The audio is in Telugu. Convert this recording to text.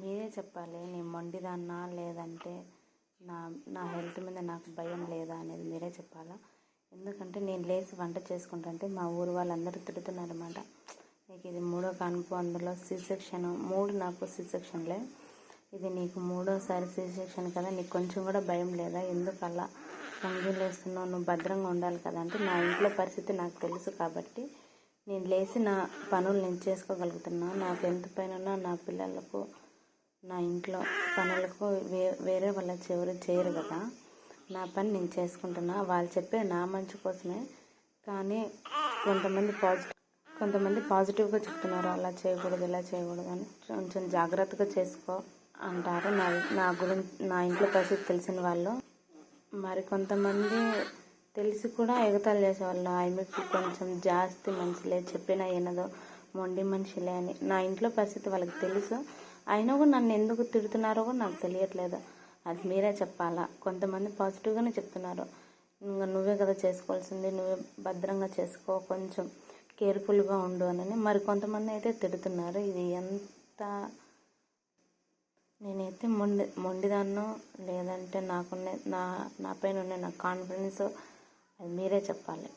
మీరే చెప్పాలి. నేను మొండిదాన్నా లేదంటే నా నా హెల్త్ మీద నాకు భయం లేదా అనేది మీరే చెప్పాలా. ఎందుకంటే నేను లేచి వంట చేసుకుంటుంటే మా ఊరు వాళ్ళందరూ తిడుతున్నారన్నమాట. నీకు ఇది 3వ కాన్పు, అందులో సి సెక్షన్, 3 నాకు సి సెక్షన్లే, ఇది నీకు 3వసారి సి సెక్షన్ కదా, నీకు కొంచెం కూడా భయం లేదా, ఎందుకు అలా పొంగిలేస్తున్నావు, నువ్వు భద్రంగా ఉండాలి కదా అంటే, నా ఇంట్లో పరిస్థితి నాకు తెలుసు కాబట్టి నేను లేచి నా పనులు నేను చేసుకోగలుగుతున్నా. నాకు ఎంత పైన నా పిల్లలకు, నా ఇంట్లో పనులకు వేరే వాళ్ళ ఎవరు చేయరు కదా, నా పని నేను చేసుకుంటున్నా. వాళ్ళు చెప్పే నా మంచి కోసమే, కానీ కొంతమంది పాజిటివ్గా చెప్తున్నారు, అలా చేయకూడదు ఇలా చేయకూడదు అని, కొంచెం జాగ్రత్తగా చేసుకో అంటారు. నా గురించి నా ఇంట్లో పరిస్థితి తెలిసిన వాళ్ళు. మరి కొంతమంది తెలిసి కూడా ఎగతాళి చేసేవాళ్ళు, ఆమెకి కొంచెం జాస్తి మనిషిలే, చెప్పినా ఏనదో మొండి మనిషిలే అని. నా ఇంట్లో పరిస్థితి వాళ్ళకి తెలుసు, అయినా కూడా నన్ను ఎందుకు తిడుతున్నారో కూడా నాకు తెలియట్లేదు. అది మీరే చెప్పాలా. కొంతమంది పాజిటివ్గానే చెప్తున్నారు, ఇంకా నువ్వే కదా చేసుకోవాల్సింది, నువ్వే భద్రంగా చేసుకో, కొంచెం కేర్ఫుల్గా ఉండు అని. మరి కొంతమంది అయితే తిడుతున్నారు. ఇది ఎంత, నేనైతే మొండిదాన్నో లేదంటే నా పైన ఉన్న నా కాన్ఫిడెన్స్, అది మీరే చెప్పాలి.